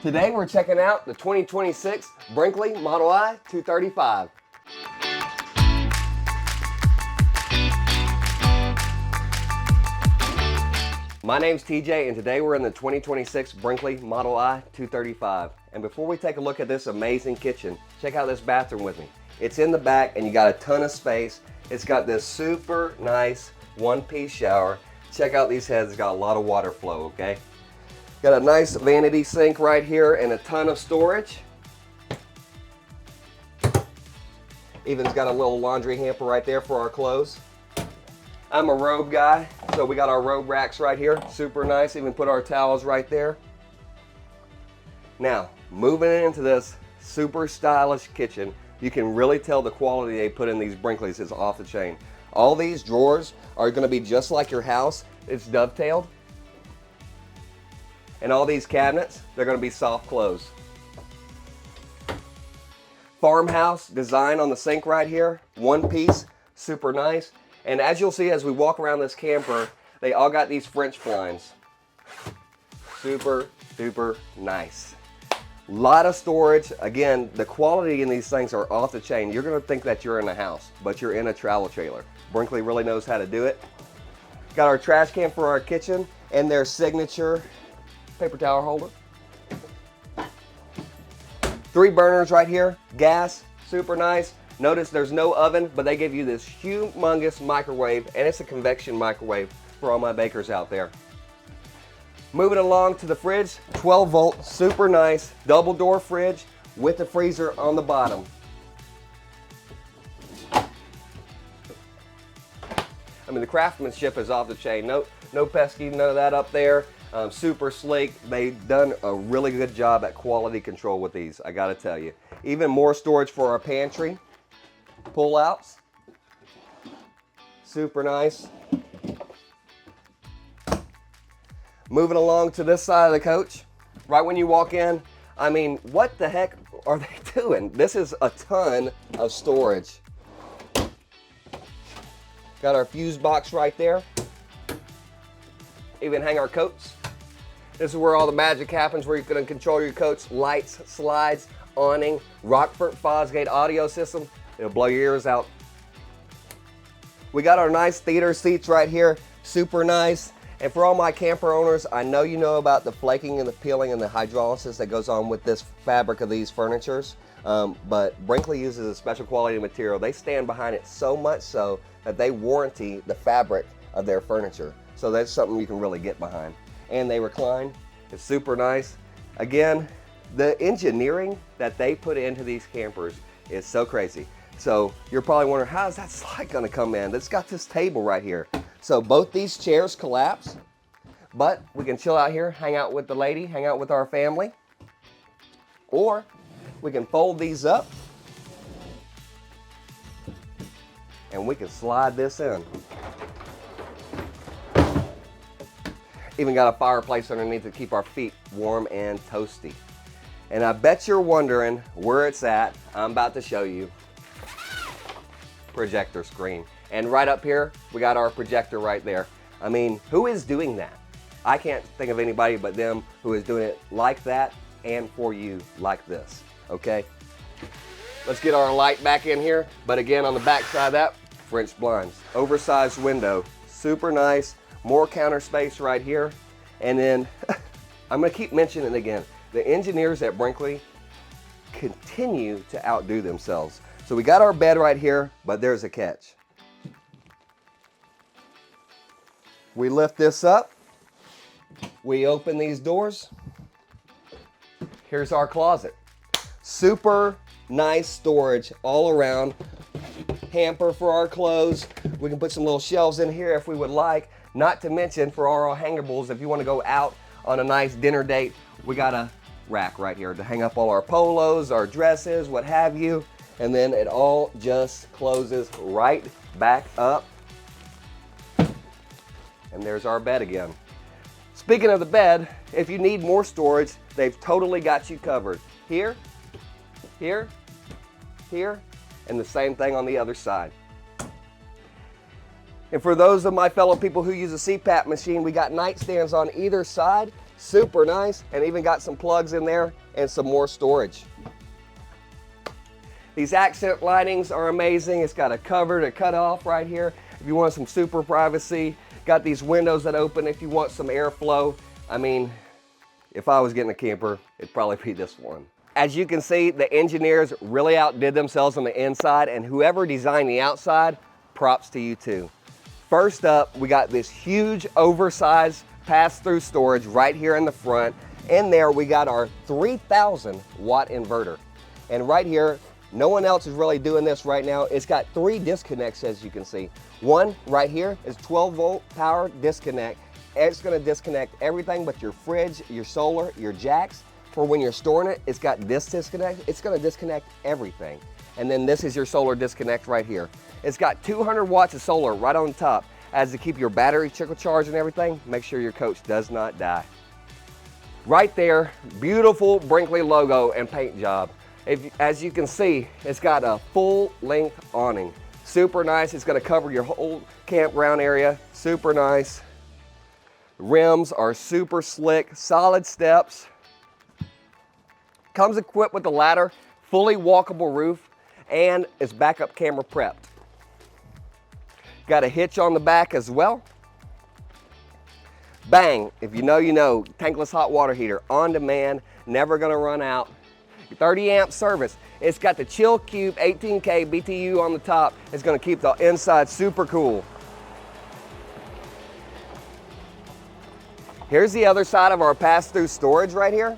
Today we're checking out the 2026 Brinkley Model I 235. My name's TJ and today we're in the 2026 Brinkley Model I 235. And before we take a look at this amazing kitchen, check out this bathroom with me. It's in the back and you got a ton of space. It's got this super nice one-piece shower. Check out these heads, it's got a lot of water flow, okay? Got a nice vanity sink right here and a ton of storage. Even's got a little laundry hamper right there for our clothes. I'm a robe guy, so we got our robe racks right here. Super nice, even put our towels right there. Now, moving into this super stylish kitchen, you can really tell the quality they put in these Brinkleys is off the chain. All these drawers are gonna be just like your house. It's dovetailed. And all these cabinets, they're gonna be soft close. Farmhouse design on the sink right here, one piece, super nice. And as you'll see as we walk around this camper, they all got these French blinds. Super duper nice. Lot of storage. Again, the quality in these things are off the chain. You're gonna think that you're in a house, but you're in a travel trailer. Brinkley really knows how to do it. Got our trash can for our kitchen and their signature paper towel holder. 3 burners right here, gas, super nice. Notice there's no oven, but they give you this humongous microwave, and it's a convection microwave for all my bakers out there. Moving along to the fridge, 12 volt, super nice, double door fridge with the freezer on the bottom. I mean, the craftsmanship is off the chain. No pesky, none of that up there. Super sleek. They've done a really good job at quality control with these, I gotta tell you. Even more storage for our pantry. Pull-outs. Super nice. Moving along to this side of the coach. Right when you walk in, I mean, what the heck are they doing? This is a ton of storage. Got our fuse box right there. Even hang our coats. This is where all the magic happens, where you can control your coats, lights, slides, awning, Rockford Fosgate audio system. It'll blow your ears out. We got our nice theater seats right here, super nice. And for all my camper owners, I know you know about the flaking and the peeling and the hydrolysis that goes on with this fabric of these furnitures. But Brinkley uses a special quality material. They stand behind it so much so that they warranty the fabric of their furniture. So that's something you can really get behind. And they recline, it's super nice. Again, the engineering that they put into these campers is so crazy. So you're probably wondering, how is that slide gonna come in? It's got this table right here. So both these chairs collapse, but we can chill out here, hang out with the lady, hang out with our family. Or we can fold these up and we can slide this in. Even got a fireplace underneath to keep our feet warm and toasty. And I bet you're wondering where it's at. I'm about to show you. Projector screen. And right up here, we got our projector right there. I mean, who is doing that? I can't think of anybody but them who is doing it like that and for you like this, okay? Let's get our light back in here. But again, on the back side of that, French blinds. Oversized window, super nice. More counter space right here. And then, I'm gonna keep mentioning it again. The engineers at Brinkley continue to outdo themselves. So we got our bed right here, but there's a catch. We lift this up. We open these doors. Here's our closet. Super nice storage all around. Hamper for our clothes. We can put some little shelves in here if we would like. Not to mention for our hangables, if you want to go out on a nice dinner date, we got a rack right here to hang up all our polos, our dresses, what have you. And then it all just closes right back up. And there's our bed again. Speaking of the bed, if you need more storage, they've totally got you covered. Here, here, here, and the same thing on the other side. And for those of my fellow people who use a CPAP machine, we got nightstands on either side. Super nice, and even got some plugs in there and some more storage. These accent lightings are amazing. It's got a cover to cut off right here if you want some super privacy. Got these windows that open if you want some airflow. I mean, if I was getting a camper, it'd probably be this one. As you can see, the engineers really outdid themselves on the inside, and whoever designed the outside, props to you too. First up, we got this huge oversized pass-through storage right here in the front. In there, we got our 3,000 watt inverter. And right here, no one else is really doing this right now. It's got 3 disconnects, as you can see. One right here is 12 volt power disconnect. It's gonna disconnect everything but your fridge, your solar, your jacks. For when you're storing it, it's got this disconnect. It's gonna disconnect everything. And then this is your solar disconnect right here. It's got 200 watts of solar right on top. As to keep your battery trickle charged and everything, make sure your coach does not die. Right there, beautiful Brinkley logo and paint job. As you can see, it's got a full length awning. Super nice, it's gonna cover your whole campground area. Super nice. Rims are super slick, solid steps. Comes equipped with a ladder, fully walkable roof, and it's backup camera prepped. Got a hitch on the back as well. Bang, if you know, you know. Tankless hot water heater, on demand, never gonna run out. 30 amp service. It's got the Chill Cube 18K BTU on the top. It's gonna keep the inside super cool. Here's the other side of our pass-through storage right here.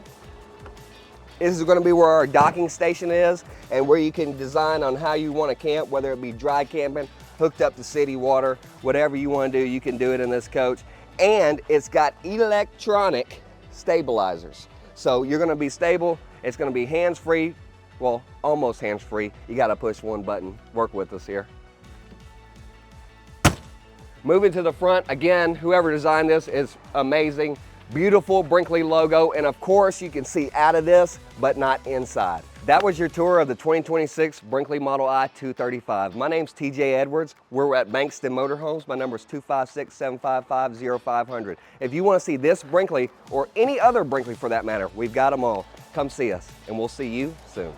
This is gonna be where our docking station is and where you can design on how you wanna camp, whether it be dry camping, hooked up to city water, whatever you wanna do, you can do it in this coach. And it's got electronic stabilizers. So you're gonna be stable, it's gonna be hands-free, well, almost hands-free. You gotta push one button, work with us here. Moving to the front, again, whoever designed this is amazing. Beautiful Brinkley logo, and of course you can see out of this, but not inside. That was your tour of the 2026 Brinkley Model I 235. My name's TJ Edwards. We're at Bankston Motor Homes. My number is 256-755-0500. If you want to see this Brinkley, or any other Brinkley for that matter, we've got them all. Come see us, and we'll see you soon.